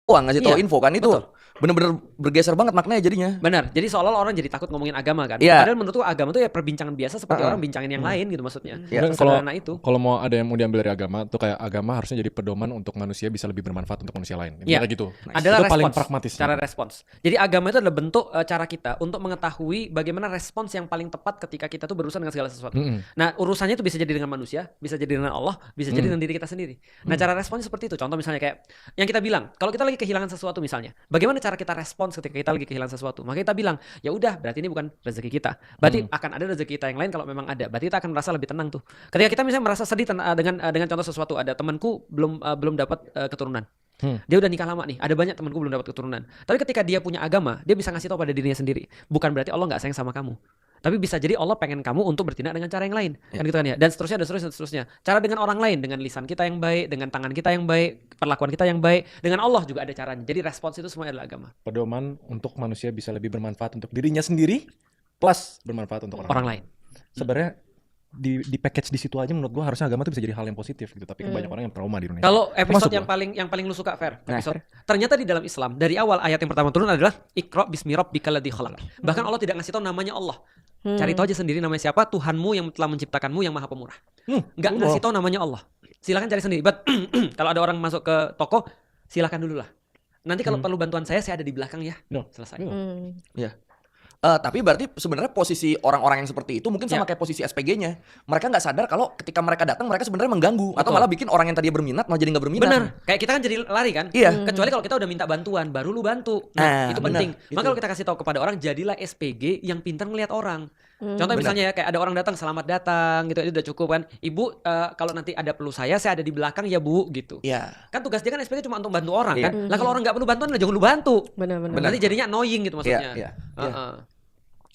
ngasih tahu info kan itu betul. bener-bener bergeser banget maknanya jadinya. Benar. Jadi seolah-olah orang jadi takut ngomongin agama kan. Iya. Padahal menurutku agama itu ya perbincangan biasa seperti orang bincangin yang lain gitu maksudnya. Iya. Sebenarnya Sesederhana itu. kalau mau ada yang mau diambil dari agama tuh kayak agama harusnya jadi pedoman untuk manusia bisa lebih bermanfaat untuk manusia lain. Iya. Kayak gitu. Adalah Itu respons, paling pragmatis. cara respons. Jadi agama itu adalah bentuk cara kita untuk mengetahui bagaimana respons yang paling tepat ketika kita tuh berurusan dengan segala sesuatu. Nah, urusannya itu bisa jadi dengan manusia, bisa jadi dengan Allah, bisa jadi dengan diri kita sendiri. Nah, cara responsnya seperti itu. Contoh misalnya kayak yang kita bilang, kalau kita lagi kehilangan sesuatu misalnya, bagaimana cara kita respons ketika kita lagi kehilangan sesuatu? Maka kita bilang, ya udah, berarti ini bukan rezeki kita. Berarti akan ada rezeki kita yang lain kalau memang ada. Berarti kita akan merasa lebih tenang tuh. Ketika kita misalnya merasa sedih dengan contoh sesuatu, ada temanku belum dapat keturunan. Dia udah nikah lama nih, ada banyak temanku belum dapat keturunan. Tapi ketika dia punya agama, dia bisa ngasih tahu pada dirinya sendiri, bukan berarti Allah nggak sayang sama kamu. Tapi bisa jadi Allah pengen kamu untuk bertindak dengan cara yang lain, kan gitu kan ya. Dan seterusnya. Cara dengan orang lain, dengan lisan kita yang baik, dengan tangan kita yang baik, perlakuan kita yang baik, dengan Allah juga ada caranya. Jadi respons itu semua adalah agama. Pedoman untuk manusia bisa lebih bermanfaat untuk dirinya sendiri plus bermanfaat untuk Orang lain. Sebenarnya di package di situ aja menurut gua harusnya agama tuh bisa jadi hal yang positif gitu, tapi banyak orang yang trauma di Indonesia. Kalau episode Termasuk yang paling lu suka, Fer, episode. Ternyata di dalam Islam dari awal ayat yang pertama turun adalah Iqra bismi rabbikal ladzi khalaq. Bahkan Allah tidak ngasih tahu namanya Allah. Cari tahu aja sendiri namanya siapa, Tuhanmu yang telah menciptakanmu yang Maha Pemurah. Nggak ngasih tahu namanya Allah. Silakan cari sendiri. But kalau ada orang masuk ke toko, silakan dulu lah. Nanti kalau perlu bantuan saya ada di belakang ya. Selesai. Iya. Tapi berarti sebenarnya posisi orang-orang yang seperti itu mungkin sama kayak posisi SPG-nya. Mereka nggak sadar kalau ketika mereka datang mereka sebenarnya mengganggu atau malah bikin orang yang tadinya berminat malah jadi nggak berminat. Benar. Kayak kita kan jadi lari kan. Iya. Kecuali kalau kita udah minta bantuan, baru lu bantu. Nah, itu penting. Maka kalau kita kasih tahu kepada orang, jadilah SPG yang pintar ngelihat orang. Contoh misalnya ya kayak ada orang datang, selamat datang gitu, itu udah cukup kan. Ibu kalau nanti ada perlu saya ada di belakang ya Bu gitu. Iya. Kan tugas dia kan SPG cuma untuk bantu orang kan. Lah kalau orang nggak perlu bantuan, jangan lu bantu. Benar. Nanti jadinya annoying gitu maksudnya. Iya.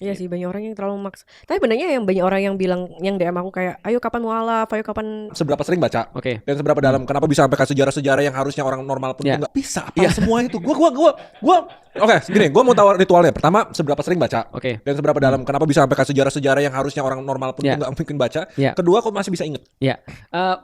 Iya sih, banyak orang yang terlalu maks. Tapi benernya yang banyak orang yang bilang, yang DM aku kayak, ayo kapan mualaf, ayo kapan. seberapa sering baca Oke. dan seberapa dalam, kenapa bisa sampai ke sejarah-sejarah yang harusnya orang normal pun nggak bisa apa semua itu. Gua oke, gini, gua mau tahu ritualnya. Pertama, seberapa sering baca. Oke. Dan seberapa dalam, kenapa bisa sampai ke sejarah-sejarah yang harusnya orang normal pun nggak mungkin baca. Kedua, kok masih bisa inget. Ya.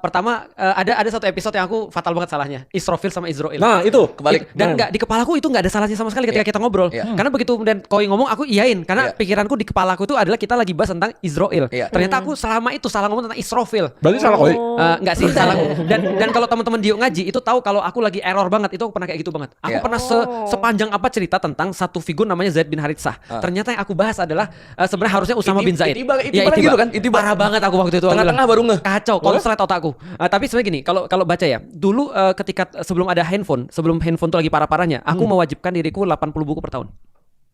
Pertama ada satu episode yang aku fatal banget salahnya, Israfil sama Israel. Nah, itu kebalik. Dan enggak, di kepalaku itu enggak ada salahnya sama sekali ketika kita ngobrol. Karena begitu kemudian Koi ngomong, aku iyain. Karena pikiranku di kepalaku itu adalah kita lagi bahas tentang Israel. Ternyata aku selama itu salah ngomong tentang Israfil. Berarti salah Koi. Enggak sih, salah. Dan kalau teman-teman Dio ngaji itu tahu kalau aku lagi error banget, itu aku pernah kayak gitu banget. Aku pernah sepanjang apa cerita tentang satu figur namanya Zaid bin Haritsah. Ternyata yang aku bahas adalah sebenarnya harusnya Usama bin Zaid. Itibar gitu kan? Itibar. Parah banget aku waktu itu. Tengah-tengah baru ngeh. Kacau, konslet otakku. Tapi sebenarnya gini, kalau baca ya, dulu ketika sebelum ada handphone, sebelum handphone tuh lagi parah-parahnya, aku mewajibkan diriku 80 buku per tahun.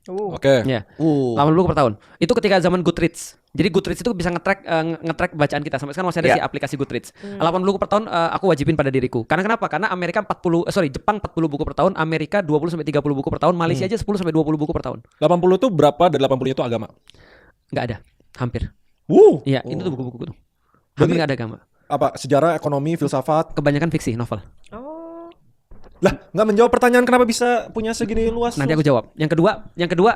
Oke. Ya. 80 buku per tahun. Itu ketika zaman Goodreads. Jadi Goodreads itu bisa nge-track bacaan kita. Sampai sekarang masih ada sih aplikasi Goodreads. 80 buku per tahun aku wajibin pada diriku. Karena kenapa? Karena Jepang 40 buku per tahun, Amerika 20 sampai 30 buku per tahun, Malaysia aja 10 sampai 20 buku per tahun. 80 itu berapa dan 80 itu agama? Enggak ada. Hampir. Iya, itu tuh buku-buku tuh. Hampir enggak ada agama. Apa? Sejarah, ekonomi, filsafat? Kebanyakan fiksi, novel. Lah, nggak menjawab pertanyaan kenapa bisa punya segini luas. Nanti aku jawab. Yang kedua,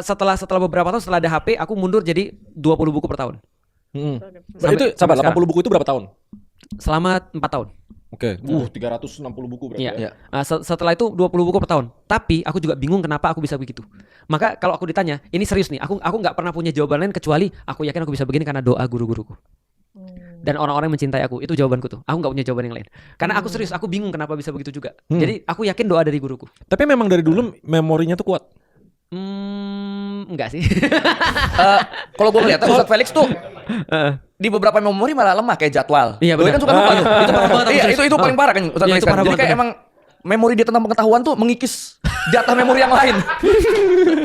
setelah beberapa tahun setelah ada HP, aku mundur jadi 20 buku per tahun. Itu sabar, 80 buku itu berapa tahun? Selama 4 tahun. Oke. 360 buku berarti. Iya. Setelah itu 20 buku per tahun. Tapi aku juga bingung kenapa aku bisa begitu. Maka kalau aku ditanya, ini serius nih, aku nggak pernah punya jawaban lain kecuali aku yakin aku bisa begini karena doa guru-guruku. Dan orang-orang yang mencintai aku, itu jawabanku tuh. Aku nggak punya jawaban yang lain. Karena aku serius, aku bingung kenapa bisa begitu juga. Jadi aku yakin doa dari guruku. Tapi memang dari dulu memorinya tuh kuat. Enggak sih. Kalau gue ngeliat Ustadz Felix tuh di beberapa memori malah lemah kayak jadwal. Iya Doi benar. kan suka lupa tuh. Itu parah banget. Iya, itu paling parah kan Ustadz Felix itu kan. parah Jadi banget, kayak bener. emang memori dia tentang pengetahuan tuh mengikis jatah memori yang lain.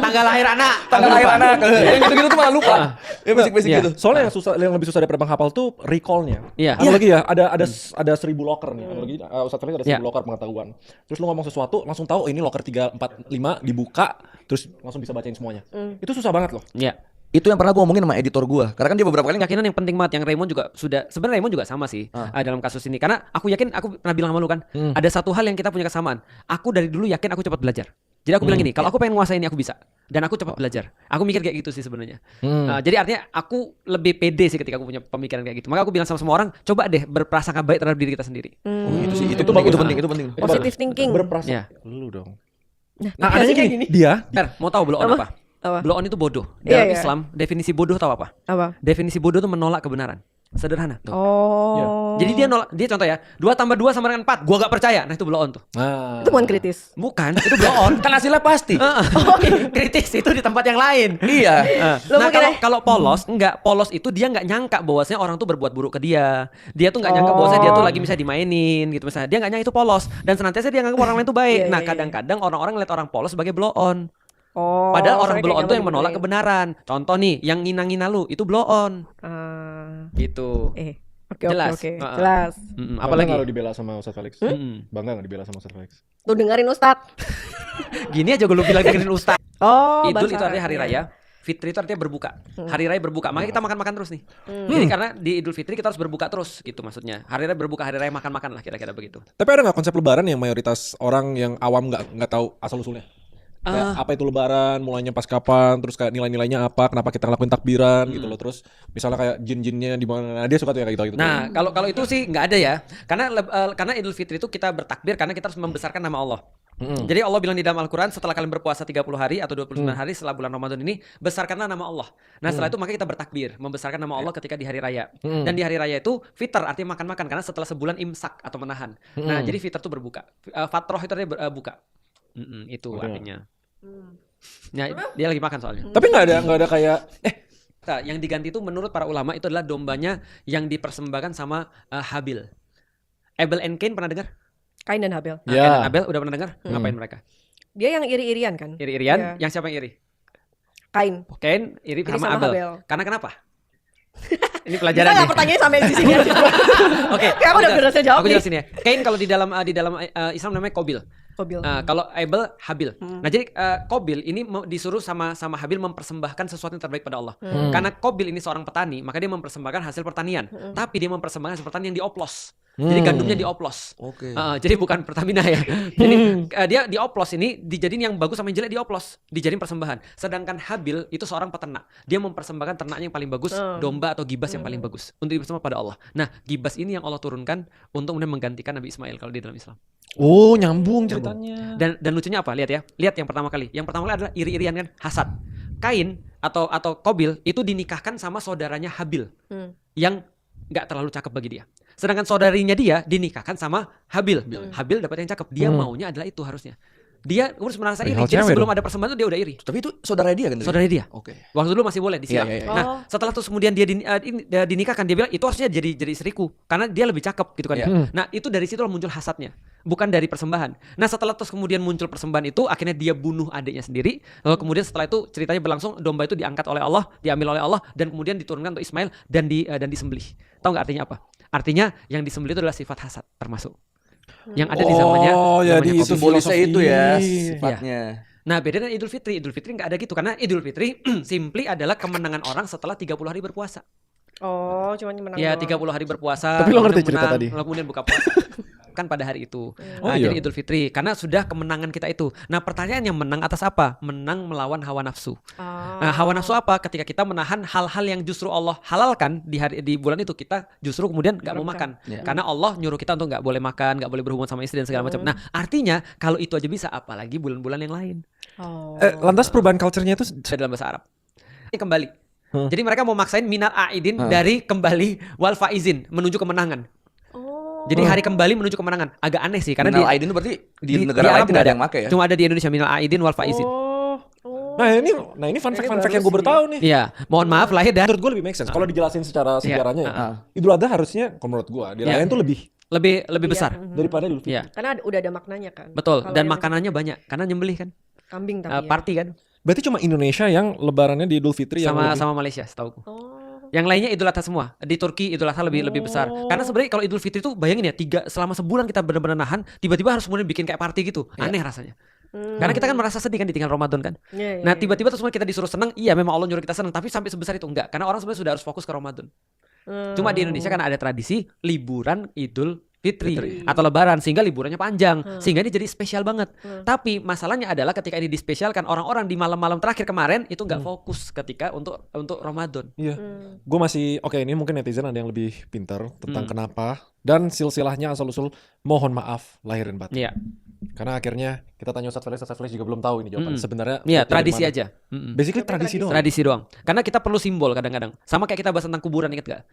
Tanggal lahir anak. Tanggal lahir anak. Yang gitu-gitu tuh malah lupa. Ya basic-basic Iya. gitu. Soalnya yang lebih susah daripada menghafal tuh recall-nya. Iya. Ada lagi ya, ada 1000 locker nih. Ada lagi Ustadz Felix ada 1000 locker pengetahuan. Terus lu ngomong sesuatu langsung tahu ini locker 3, 4, 5 dibuka, terus langsung bisa bacain semuanya. Itu susah banget loh. Iya. Itu yang pernah gue omongin sama editor gue. Karena kan dia beberapa kali Keyakinan yang penting banget yang Raymond juga sudah, sebenarnya Raymond juga sama sih dalam kasus ini. Karena aku yakin, aku pernah bilang sama lu kan, ada satu hal yang kita punya kesamaan. Aku dari dulu yakin aku cepat belajar. Jadi aku bilang gini, kalau aku pengen nguasain ini aku bisa. dan aku cepat belajar. Aku mikir kayak gitu sih sebenarnya. Jadi artinya aku lebih pede sih ketika aku punya pemikiran kayak gitu. Maka aku bilang sama semua orang, coba deh berprasangka baik terhadap diri kita sendiri. Itu sih, itu bagus. penting, itu penting. Positive thinking. Ya. Lu dong. Nah, Ada kayak gini, dia Mau tahu blow on apa? Apa? Blow on itu bodoh. Iya, Dalam iya. Islam, definisi bodoh tahu apa? Apa? Definisi bodoh itu menolak kebenaran. Sederhana tuh. Oh. Jadi dia nolak, dia contoh ya, 2 tambah 2 sama dengan 4, gua gak percaya. Nah itu blow on tuh. Nah. Itu bukan kritis. Bukan, itu blow on. Kan hasilnya pasti. Kritis itu di tempat yang lain. Iya. Lo Nah mungkin kalau polos, polos itu dia nggak nyangka bahwasanya orang tuh berbuat buruk ke dia. Dia tuh nggak nyangka bahwasanya dia tuh lagi misalnya dimainin gitu misalnya. Dia nggak nyangka itu polos dan senantiasa dia nganggap orang lain tuh baik. Iya, Nah iya, iya. kadang-kadang orang-orang ngeliat orang polos sebagai blow on. Oh. Padahal orang soalnya blow on kayak tuh yang nggak menolak dibenerin. kebenaran. Contoh nih, yang ngina-ngina lu itu blow on. Gitu. Oke, Jelas. oke. Heeh. Jelas. Apalagi? kalau dibela sama Ustaz Felix. Bangga nggak dibela sama Ustaz Felix? Tuh dengerin Ustadz. Gini aja gue lu bilang dengerin ustaz. Oh, Idul bahasa itu artinya hari Arabnya. raya. Fitri itu artinya berbuka. Hari raya berbuka. Makanya kita makan-makan terus nih. Jadi karena di Idul Fitri kita harus berbuka terus gitu maksudnya. Hari raya berbuka, hari raya makan-makan lah kira-kira begitu. Tapi ada nggak konsep Lebaran yang mayoritas orang yang awam nggak tahu asal usulnya? Kayak apa itu Lebaran, mulainya pas kapan, terus kayak nilai-nilainya apa, kenapa kita ngelakuin takbiran gitu loh. Terus misalnya kayak jin-jinnya di mana, dia suka tuh ya kayak gitu. Nah, kalau itu sih nggak ada ya. Karena Idul Fitri itu kita bertakbir karena kita harus membesarkan nama Allah. Jadi Allah bilang di dalam Al-Qur'an setelah kalian berpuasa 30 hari atau 29 hari setelah bulan Ramadan ini, besarkanlah nama Allah. Nah, setelah itu maka kita bertakbir, membesarkan nama Allah ketika di hari raya. Dan di hari raya itu fitr artinya makan-makan karena setelah sebulan imsak atau menahan. Nah, jadi fitr itu berbuka. Fatroh itu artinya buka. Itu artinya. Ya, dia lagi makan soalnya. Tapi nggak ada kayak Nah, yang diganti itu menurut para ulama itu adalah dombanya yang dipersembahkan sama Habil. Abel and Cain pernah dengar? Kain dan Habel. Nah, Ya. Cain dan Abel udah pernah dengar? Ngapain mereka? Dia yang iri-irian kan? Iri-irian. Iya. Yang siapa yang iri? Kain. Cain iri Iri sama sama Abel. Habel. Karena kenapa? Ini Bisa pelajaran nggak nih. pertanyaannya sampai di sini aja? Oke. Kayak aku udah berhasil jawab Aku nih. jelasin ya. Cain kalau di dalam Islam namanya Qabil. Qabil. Kalau Abel Habil. Nah jadi Qabil ini disuruh sama Habil mempersembahkan sesuatu yang terbaik pada Allah. Karena Qabil ini seorang petani, maka dia mempersembahkan hasil pertanian. Tapi dia mempersembahkan hasil pertanian yang dioplos. Jadi gandumnya dioplos. Oke. Jadi bukan Pertamina ya. Jadi dia dioplos ini dijadiin yang bagus sama yang jelek dioplos, dijadiin persembahan. Sedangkan Habil itu seorang peternak. Dia mempersembahkan ternaknya yang paling bagus, domba atau gibas yang paling bagus untuk dipersembahkan pada Allah. Nah, gibas ini yang Allah turunkan untuk kemudian menggantikan Nabi Ismail kalau di dalam Islam. oh nyambung ceritanya. Dan lucunya apa? Lihat ya. Lihat yang pertama kali. Yang pertama kali adalah iri-irian kan, hasad. Kain atau Qabil itu dinikahkan sama saudaranya Habil yang nggak terlalu cakep bagi dia. Sedangkan saudarinya dia dinikahkan sama Habil. Habil dapat yang cakep. Dia maunya adalah itu harusnya. Dia harus merasa iri. Perihal Jadi cewek sebelum dong. ada persembahan itu dia udah iri. Tapi itu saudara dia kan? tadi? Saudara dia. Oke. Waktu dulu masih boleh disiram. Iya, iya, iya. Nah, setelah terus kemudian dia dinikahkan, dia bilang itu harusnya jadi istriku karena dia lebih cakep gitu kan. Iya. Nah, itu dari situ muncul hasadnya, bukan dari persembahan. Nah, setelah terus kemudian muncul persembahan itu, akhirnya dia bunuh adiknya sendiri. Lalu kemudian setelah itu ceritanya berlangsung, domba itu diangkat oleh Allah, diambil oleh Allah dan kemudian diturunkan untuk Ismail dan disembelih. Tahu nggak artinya apa? Artinya yang disembelih itu adalah sifat hasad termasuk. Yang ada di zamannya. Oh, jadi zamannya itu Qabil. Simbolisnya itu ya filosofi. sifatnya. Nah, beda dengan Idul Fitri. Idul Fitri nggak ada gitu karena Idul Fitri simply adalah kemenangan orang setelah 30 hari berpuasa. Oh, cuma menang Ya, doang. 30 hari berpuasa. Tapi lo kemudian ngerti cerita menang, tadi? lalu kemudian buka puasa. Kan pada hari itu. Oh, Nah, iya. jadi Idul Fitri karena sudah kemenangan kita itu. Nah, pertanyaannya menang atas apa? Menang melawan hawa nafsu. Nah, hawa nafsu apa? Ketika kita menahan hal-hal yang justru Allah halalkan di bulan itu, kita justru kemudian nggak mau makan. Ya. Karena Allah nyuruh kita untuk nggak boleh makan, nggak boleh berhubungan sama istri dan segala macam. Nah, artinya kalau itu aja bisa, apalagi bulan-bulan yang lain. Oh. Lantas perubahan culture-nya itu Dalam bahasa Arab. Ini kembali. Jadi mereka mau maksain minal aidin dari kembali wal faizin menuju kemenangan. Jadi hari kembali menuju kemenangan. Agak aneh sih karena Minal Aidin itu berarti di negara lain Arab tidak nggak ada yang make ya? Cuma ada di Indonesia minal aidin wal faizin. Nah ini fun fact yang gue baru tahu nih. Iya, mohon maaf lahir dan Menurut gue lebih make sense. Kalau dijelasin secara sejarahnya, ya, Heeh. Idul Adha harusnya, kalau menurut gue, dirayain tuh lebih lebih besar. daripada Idul Fitri. Iya, Karena udah ada maknanya kan. betul. Kalau Dan yang makanannya banyak karena nyembelih kan. kambing tapi ya. Party kan Berarti cuma Indonesia yang lebarannya di Idul Fitri yang lebih. sama Malaysia setauku. Oh. Yang lainnya Idul Adha semua. Di Turki Idul Adha lebih besar. Karena sebenarnya kalau Idul Fitri itu bayangin ya, selama sebulan kita benar-benar nahan, tiba-tiba harus kemudian bikin kayak party gitu. Aneh rasanya. Karena kita kan merasa sedih kan ditinggal Ramadan kan. Iya, iya, Nah, iya. tiba-tiba terus kemudian kita disuruh senang, iya memang Allah nyuruh kita senang, tapi sampai sebesar itu enggak. Karena orang sebenarnya sudah harus fokus ke Ramadan. Cuma di Indonesia kan ada tradisi liburan Idul Fitri atau Lebaran sehingga liburannya panjang sehingga ini jadi spesial banget. Tapi masalahnya adalah ketika ini dispesialkan orang-orang di malam-malam terakhir kemarin itu nggak fokus ketika untuk Ramadan. Iya. Gue masih oke, ini mungkin netizen ada yang lebih pintar tentang kenapa dan silsilahnya asal-usul mohon maaf lahirin batin. Iya. Karena akhirnya kita tanya Ustadz Feliks juga belum tahu ini jawaban. Sebenarnya Iya, bukti dari tradisi mana. aja. Basically tradisi doang. Tradisi doang. Karena kita perlu simbol kadang-kadang. Sama kayak kita bahas tentang kuburan, inget gak?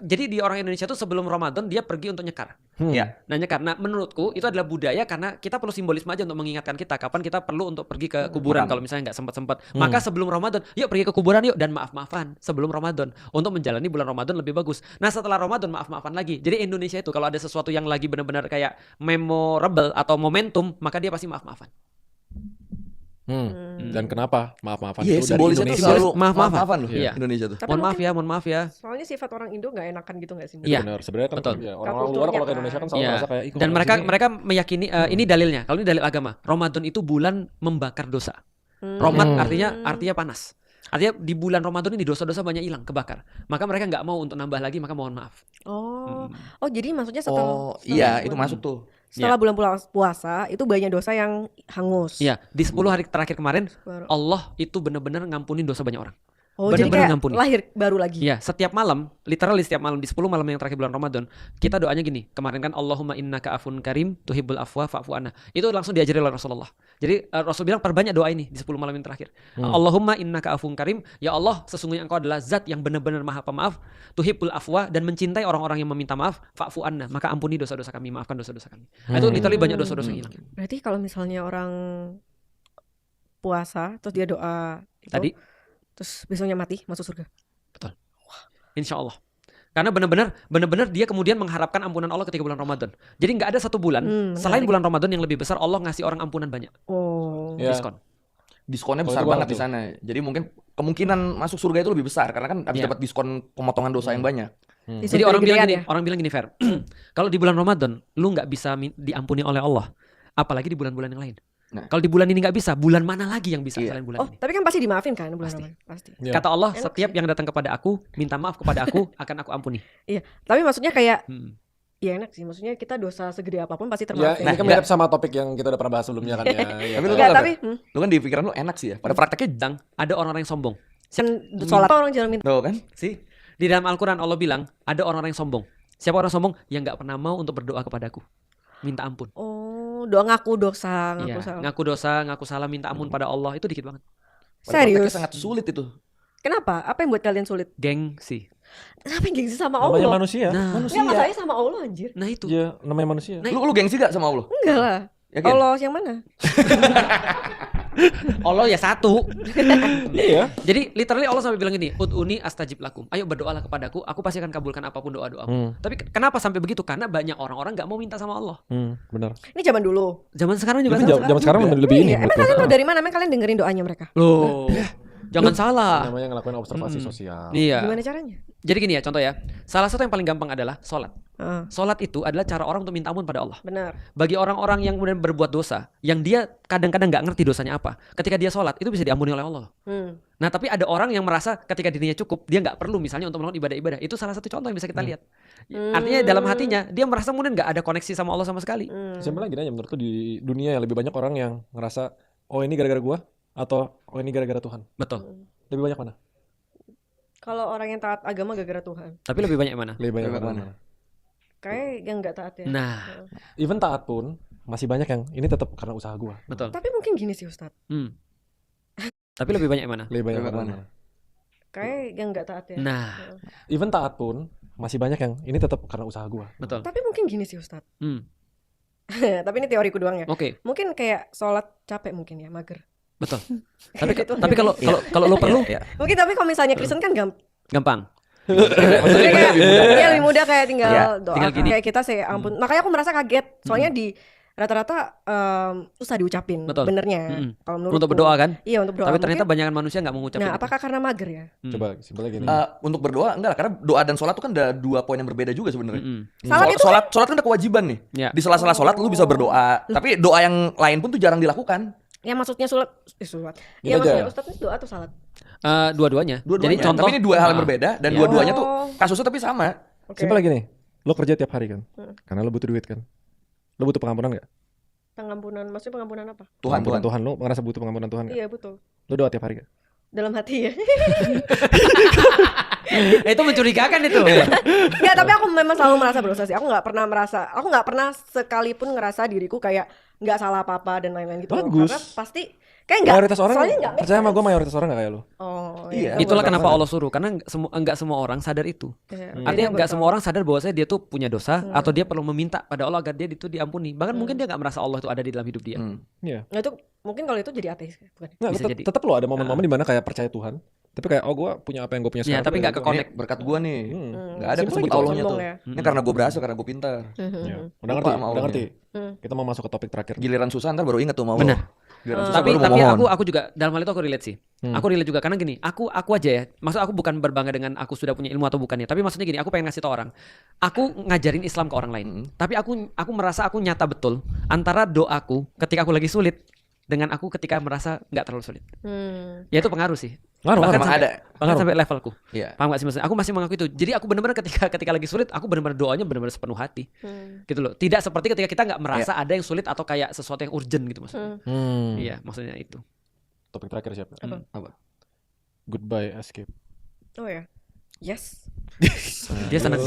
Jadi di orang Indonesia tuh sebelum Ramadan dia pergi untuk nyekar. Ya. Nah nyekar. Nah menurutku itu adalah budaya karena kita perlu simbolisme aja untuk mengingatkan kita kapan kita perlu untuk pergi ke kuburan kalau misalnya nggak sempat-sempat. Maka sebelum Ramadan, yuk pergi ke kuburan yuk dan maaf-maafan sebelum Ramadan untuk menjalani bulan Ramadan lebih bagus. Nah setelah Ramadan maaf-maafan lagi. Jadi Indonesia itu kalau ada sesuatu yang lagi benar-benar kayak memorable atau momentum, maka dia pasti maaf-maafan. Dan kenapa maaf-maafan Iya, itu dari simbolisnya tuh Indonesia? selalu Maaf-maafan. maaf-maafan loh Iya. Indonesia tuh. Tapi Mohon maaf mungkin ya, mohon maaf ya. soalnya sifat orang Indo nggak enakan gitu nggak sih? Iya. Benar, sebenarnya kan Betul. ya, orang Kulturnya luar kalau ke kan. Indonesia kan selalu Iya. merasa kayak "Ih, kok Dan orang mereka sini?" mereka meyakini ini dalilnya. Kalau ini dalil agama, Ramadan itu bulan membakar dosa. Romat artinya panas. Artinya di bulan Ramadan ini dosa-dosa banyak hilang, kebakar. Maka mereka nggak mau untuk nambah lagi, maka mohon maaf. Oh, jadi maksudnya setelah Iya, itu masuk tuh. setelah bulan puasa itu banyak dosa yang hangus. Iya, di 10 hari terakhir kemarin Baru. Allah itu benar-benar ngampunin dosa banyak orang. Oh, jadi bener-bener kayak ngampuni. lahir baru lagi. Iya, setiap malam, literally setiap malam di 10 malam yang terakhir bulan Ramadan, kita doanya gini. Kemarin kan Allahumma innaka afun karim tuhibbul afwa fa'fu anna. Itu langsung diajari oleh Rasulullah. Jadi Rasul bilang perbanyak doa ini di 10 malam yang terakhir. Allahumma innaka afun karim, ya Allah, sesungguhnya Engkau adalah zat yang benar-benar Maha Pemaaf, tuhibbul afwa dan mencintai orang-orang yang meminta maaf, fa'fu anna, maka ampuni dosa-dosa kami, maafkan dosa-dosa kami. Nah, itu literally banyak dosa-dosa yang hilang. Berarti kalau misalnya orang puasa terus dia doa itu, Tadi terus besoknya mati masuk surga. Insya Allah. Karena benar-benar dia kemudian mengharapkan ampunan Allah ketika bulan Ramadan. Jadi nggak ada satu bulan selain menarik. bulan Ramadan yang lebih besar Allah ngasih orang ampunan banyak. Oh. Ya. Diskon. Diskonnya Kalau besar itu banget banget di sana. Jadi mungkin kemungkinan masuk surga itu lebih besar karena kan habis Iya. dapat diskon pemotongan dosa yang banyak. Jadi orang bilang ya? gini, Fer. Kalau di bulan Ramadan lu nggak bisa diampuni oleh Allah, apalagi di bulan-bulan yang lain. Nah. Kalau di bulan ini nggak bisa, bulan mana lagi yang bisa Iya. selain bulan Oh, ini? tapi kan pasti dimaafin kan bulan Pasti. Ramadan? Pasti. Iya. Kata Allah, Enak setiap yang datang kepada aku, minta maaf kepada aku, akan aku ampuni. Iya, tapi maksudnya kayak Hmm. ya enak sih. Maksudnya kita dosa segede apapun pasti Ya, termaafin. ini kan mirip sama topik yang kita udah pernah bahas sebelumnya kan ya. Tapi lu Enggak, tau tapi Lu kan di pikiran lu enak sih ya. Pada prakteknya Dan ada orang-orang yang sombong. sholat orang jangan minta. tuh kan. Sih, di dalam Al-Quran Allah bilang, ada orang-orang yang sombong. Siapa orang sombong? Yang nggak pernah mau untuk berdoa kepadaku. Minta ampun. Oh, doa ngaku dosa, ngaku Iya, salah. ngaku dosa, ngaku salah, minta ampun pada Allah. Itu dikit banget. Pada prakteknya Serius? sangat sulit itu. Kenapa? Apa yang buat kalian sulit? Gengsi. Kenapa yang gengsi sama Namanya Allah? manusia. Nah, Enggak, masalahnya sama Allah anjir. nah itu. Iya, namanya manusia. Nah, Lu gengsi gak sama Allah? Enggak lah. Yakin? Allah yang mana? Allah ya satu. Iya. Jadi literally Allah sampai bilang gini, ud'uni astajib lakum. Ayo berdoalah kepadaku, aku pasti akan kabulkan apapun doa-doamu. Tapi kenapa sampai begitu? Karena banyak orang-orang nggak mau minta sama Allah. Benar. Ini zaman dulu. Zaman sekarang juga Tapi sama. zaman sekarang lebih ini. Iya, emang menurutku. kalian tahu dari mana? Emang kalian dengerin doanya mereka? Loh, jangan salah. Namanya ngelakuin observasi sosial. Iya. Gimana caranya? Jadi gini ya, contoh ya. Salah satu yang paling gampang adalah sholat. Heeh, Sholat itu adalah cara orang untuk minta ampun pada Allah. benar. Bagi orang-orang yang kemudian berbuat dosa, yang dia kadang-kadang nggak ngerti dosanya apa, ketika dia sholat itu bisa diampuni oleh Allah. Nah, tapi ada orang yang merasa ketika dirinya cukup, dia nggak perlu misalnya untuk melakukan ibadah-ibadah. Itu salah satu contoh yang bisa kita lihat. Artinya dalam hatinya dia merasa kemudian nggak ada koneksi sama Allah sama sekali. Simpel lagi aja menurutku di dunia yang lebih banyak orang yang ngerasa oh ini gara-gara gua atau oh ini gara-gara Tuhan. Betul. Lebih banyak mana? Kalau orang yang taat agama gara-gara Tuhan. Tapi lebih banyak mana? Lebih banyak Lebih mana? mana? Kayak yang nggak taat ya. Nah, Even taat pun masih banyak yang ini tetap karena usaha gua. betul. Tapi mungkin gini sih Ustadz. Tapi lebih banyak mana? Lebih banyak Lebih mana? mana? Kayak yang nggak taat ya. Nah, Even taat pun masih banyak yang ini tetap karena usaha gua. betul. Tapi mungkin gini sih Ustadz. Hmm. Tapi ini teoriku doang ya. Oke, Mungkin kayak sholat capek mungkin ya, mager. betul. Tapi Gitu. tapi kalau lo perlu Iya. Mungkin tapi kalau misalnya Kristen kan gampang. maksudnya kayak ya lebih mudah kayak tinggal Iya, doa tinggal gini. kayak kita saya ampun. Makanya aku merasa kaget. Soalnya di rata-rata susah diucapin Betul. benernya. Kalau menurutku. Untuk berdoa kan? Iya, untuk berdoa. Tapi ternyata Mungkin- banyak manusia nggak mengucapkan Nah, itu. apakah karena mager ya? Coba simpelnya gini. Untuk berdoa enggak lah, karena doa dan sholat itu kan ada dua poin yang berbeda juga sebenarnya. Salat itu Sholat kan ada kewajiban nih. Ya. Di sela-sela sholat lu bisa berdoa, tapi doa yang lain pun tuh jarang dilakukan. Ya maksudnya sholat. Gini Ya aja. maksudnya Ustadz itu doa atau salat? Dua-duanya. Dua-duanya. Jadi contoh. Tapi ini dua hal yang berbeda dan Iya. dua-duanya tuh Oh. kasusnya tapi sama. Oke. Simpelnya gini. Lo kerja tiap hari kan? Karena lo butuh duit kan? Lo butuh pengampunan gak? Pengampunan, maksudnya pengampunan apa? Tuhan. Tuhan, lo ngerasa butuh pengampunan Tuhan gak? Iya betul. Lo doa tiap hari gak? Dalam hati ya. Itu mencurigakan itu. Nggak, tapi aku memang selalu merasa berdosa sih. Aku nggak pernah sekalipun ngerasa diriku kayak nggak salah apa-apa dan lain-lain gitu. Bagus. Karena pasti kayak nggak. Mayoritas orang, soalnya nggak make percaya sama sense. gue mayoritas orang gak kayak lo. Oh Iya. Itulah Benar kenapa banget. Allah suruh, karena enggak semua orang sadar itu. Iya, Artinya iya, enggak betul. semua orang sadar bahwasanya dia tuh punya dosa atau dia perlu meminta pada Allah agar dia itu diampuni. Bahkan mungkin dia enggak merasa Allah itu ada di dalam hidup dia. Iya. Nah itu mungkin kalau itu jadi ateis bukan? Nggak, Bisa jadi. tetap lo ada momen-momen dimana kayak percaya Tuhan. Tapi kayak, oh gue punya apa yang gue punya Iya, sekarang. tapi nggak ke-connect. Berkat gua nih. Nggak ada Simpel kesebut gitu. Allahnya tuh. Sombong ya. Ini karena gue berhasil, karena gue pintar. Iya. Udah Lupa ngerti? sama Udah Allahnya. ngerti? Kita mau masuk ke topik terakhir. Giliran susah ntar baru inget tuh mau. Benar. Giliran susah Tapi baru mau mohon. aku juga dalam hal itu aku relate sih. Aku relate juga karena gini, aku aja ya. Maksud aku bukan berbangga dengan aku sudah punya ilmu atau bukannya, tapi maksudnya gini, aku pengen ngasih tau orang. Aku ngajarin Islam ke orang lain. Tapi aku merasa aku nyata betul antara doaku ketika aku lagi sulit dengan aku ketika merasa nggak terlalu sulit. Ya itu pengaruh sih. Ngaruh, Bahkan emang sampai, ada. bahkan sampai levelku. Iya. Paham gak sih maksudnya? Aku masih mengaku itu. Jadi aku benar-benar ketika lagi sulit, aku benar-benar doanya benar-benar sepenuh hati. Gitu loh. Tidak seperti ketika kita nggak merasa ada yang sulit atau kayak sesuatu yang urgent gitu maksudnya. Iya, maksudnya itu. Topik terakhir siapa? Apa? Goodbye, escape. Oh ya. Yes. Dia senang.